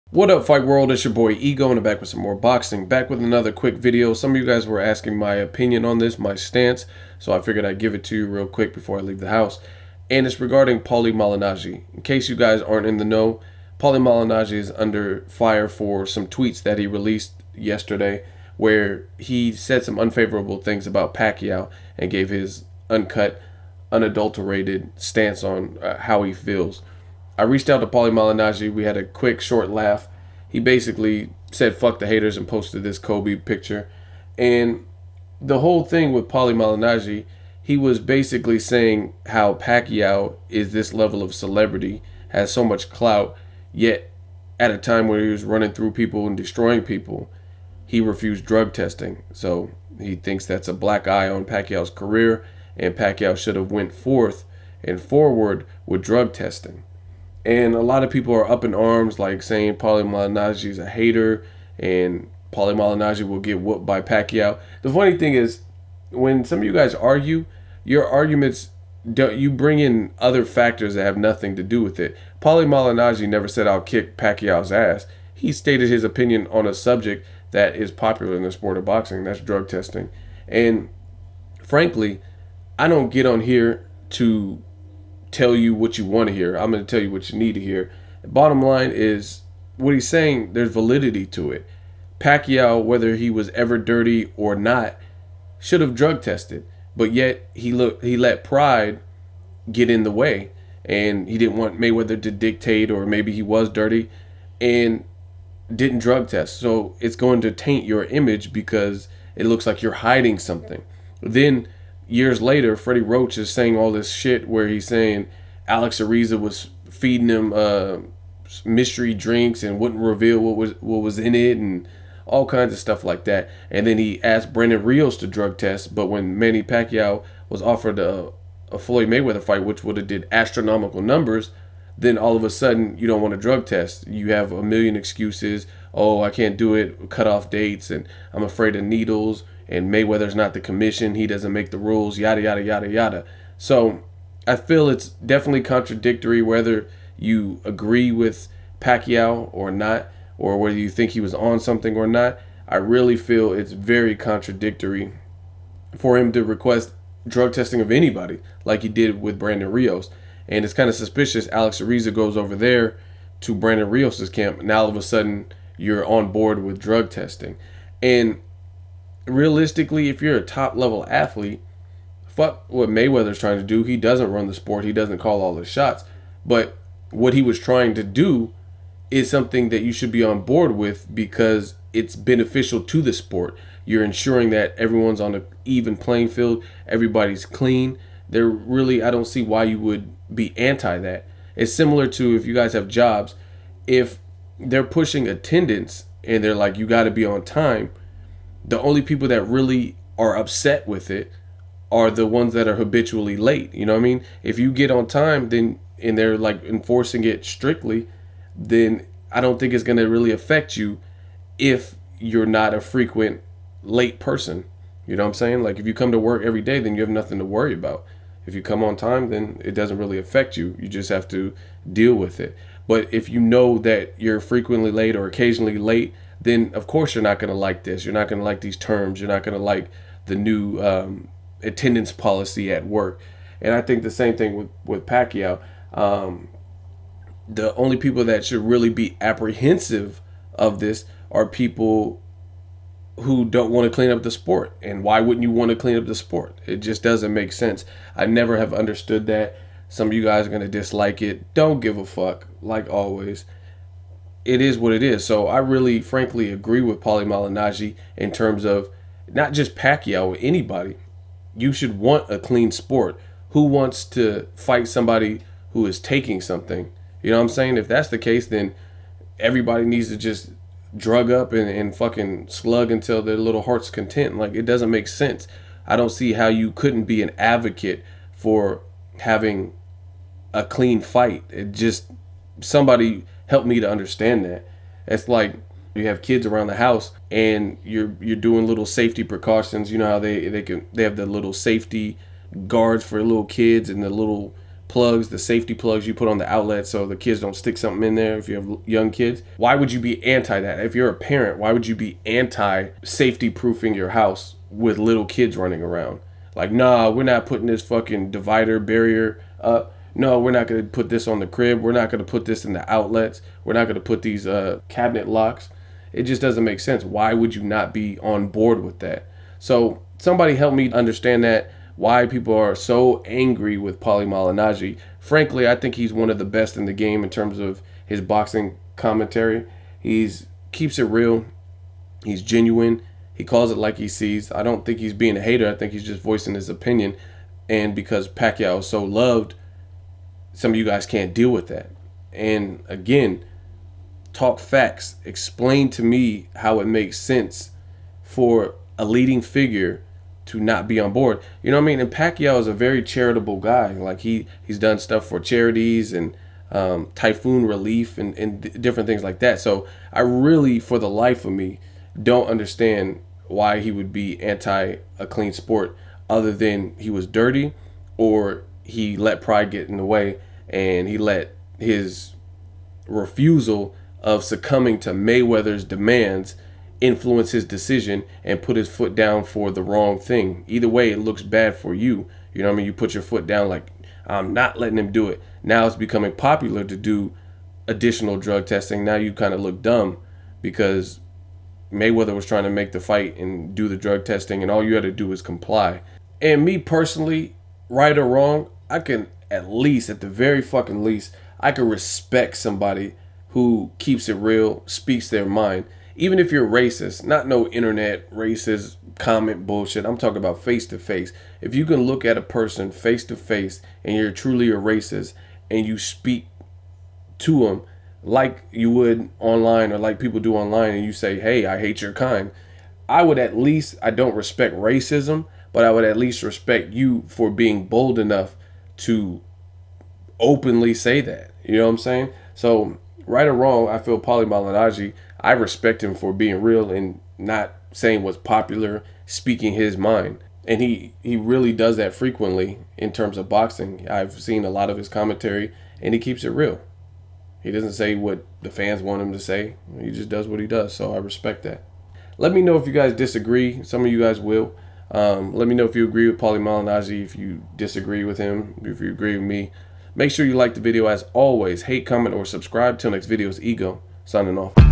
What up, Fight World? It's your boy Ego, and I'm back with some more boxing. Back with another quick video. Some of you guys were asking my opinion on this, my stance, so I figured I'd give it to you real quick before I leave the house. And it's regarding Paulie Malignaggi. In case you guys aren't in the know, Paulie Malignaggi is under fire for some tweets that he released yesterday where he said some unfavorable things about Pacquiao and gave his uncut, unadulterated stance on how he feels. I reached out to Paulie Malignaggi. We had a quick, short laugh. He basically said fuck the haters and posted this Kobe picture. And the whole thing with Paulie Malignaggi, he was basically saying how Pacquiao is this level of celebrity, has so much clout, yet at a time where he was running through people and destroying people, he refused drug testing. So he thinks that's a black eye on Pacquiao's career, and Pacquiao should have went forth and forward with drug testing. And a lot of people are up in arms, like saying Paulie Malignaggi is a hater and Paulie Malignaggi will get whooped by Pacquiao. The funny thing is, when some of you guys argue, your arguments, you bring in other factors that have nothing to do with it. Paulie Malignaggi never said I'll kick Pacquiao's ass. He stated his opinion on a subject that is popular in the sport of boxing. That's drug testing. And frankly, I don't get on here to tell you what you want to hear. I'm going to tell you what you need to hear. The bottom line is what he's saying, there's validity to it. Pacquiao, whether he was ever dirty or not, should have drug tested. But yet he let pride get in the way, and he didn't want Mayweather to dictate, or maybe he was dirty and didn't drug test. So it's going to taint your image because it looks like you're hiding something. Then years later, Freddie Roach is saying all this shit where he's saying Alex Ariza was feeding him mystery drinks and wouldn't reveal what was in it and all kinds of stuff like that. And then he asked Brandon Rios to drug test, but when Manny Pacquiao was offered a Floyd Mayweather fight, which would have did astronomical numbers, then all of a sudden you don't want to drug test. You have a million excuses. Oh, I can't do it, cut off dates, and I'm afraid of needles, and Mayweather's not the commission, he doesn't make the rules, yada, yada, yada, yada. So I feel it's definitely contradictory whether you agree with Pacquiao or not, or whether you think he was on something or not. I really feel it's very contradictory for him to request drug testing of anybody like he did with Brandon Rios. And it's kind of suspicious Alex Ariza goes over there to Brandon Rios' camp, and now all of a sudden you're on board with drug testing. And realistically, if you're a top level athlete, fuck what Mayweather's trying to do. He doesn't run the sport. He doesn't call all the shots. But what he was trying to do is something that you should be on board with because it's beneficial to the sport. You're ensuring that everyone's on an even playing field. Everybody's clean. I don't see why you would be anti that. It's similar to if you guys have jobs. If they're pushing attendance and they're like, you got to be on time, the only people that really are upset with it are the ones that are habitually late. You know what I mean? If you get on time, then and they're like enforcing it strictly, then I don't think it's going to really affect you if you're not a frequent late person. You know what I'm saying? Like if you come to work every day, then you have nothing to worry about. If you come on time, then it doesn't really affect you. You just have to deal with it. But if you know that you're frequently late or occasionally late, then of course you're not going to like this. You're not going to like these terms. You're not going to like the new attendance policy at work. And I think the same thing with Pacquiao. The only people that should really be apprehensive of this are people who don't want to clean up the sport. And why wouldn't you want to clean up the sport? It just doesn't make sense. I never have understood that. Some of you guys are going to dislike it. Don't give a fuck, like always. It is what it is. So I really, frankly, agree with Paulie Malignaggi in terms of not just Pacquiao, anybody. You should want a clean sport. Who wants to fight somebody who is taking something? You know what I'm saying? If that's the case, then everybody needs to just drug up and fucking slug until their little heart's content. Like, it doesn't make sense. I don't see how you couldn't be an advocate for having a clean fight. It just, somebody help me to understand that. It's like you have kids around the house and you're doing little safety precautions. You know how they have the little safety guards for little kids and the little plugs, the safety plugs you put on the outlet so the kids don't stick something in there if you have young kids. Why would you be anti that? If you're a parent, why would you be anti safety proofing your house with little kids running around? Like, nah, we're not putting this fucking divider barrier up. No, we're not going to put this on the crib. We're not going to put this in the outlets. We're not going to put these cabinet locks. It just doesn't make sense. Why would you not be on board with that? So somebody help me understand that, why people are so angry with Paulie Malignaggi. Frankly, I think he's one of the best in the game in terms of his boxing commentary. He's keeps it real. He's genuine. He calls it like he sees. I don't think he's being a hater. I think he's just voicing his opinion. And because Pacquiao is so loved, some of you guys can't deal with that. And again, talk facts. Explain to me how it makes sense for a leading figure to not be on board. You know what I mean? And Pacquiao is a very charitable guy. Like he's done stuff for charities and typhoon relief and different things like that. So I really, for the life of me, don't understand why he would be anti a clean sport, other than he was dirty, or he let pride get in the way and he let his refusal of succumbing to Mayweather's demands influence his decision and put his foot down for the wrong thing. Either way, it looks bad for you. You know what I mean? You put your foot down like, I'm not letting him do it. Now it's becoming popular to do additional drug testing. Now you kind of look dumb because Mayweather was trying to make the fight and do the drug testing, and all you had to do was comply. And me personally, right or wrong, I can at least, at the very fucking least, I can respect somebody who keeps it real, speaks their mind. Even if you're racist, not no internet racist comment bullshit. I'm talking about face to face. If you can look at a person face to face and you're truly a racist and you speak to them like you would online, or like people do online, and you say, hey, I hate your kind, I would at least, I don't respect racism, but I would at least respect you for being bold enough to openly say that. You know what I'm saying? So right or wrong, I feel Paulie Malignaggi, I respect him for being real and not saying what's popular, speaking his mind. And he really does that frequently in terms of boxing. I've seen a lot of his commentary, and he keeps it real. He doesn't say what the fans want him to say. He just does what he does. So I respect that. Let me know if you guys disagree. Some of you guys will. Let me know if you agree with Paulie Malignaggi, if you disagree with him, if you agree with me. Make sure you like the video as always. Hate, comment, or subscribe. Till next video, it's Ego, signing off.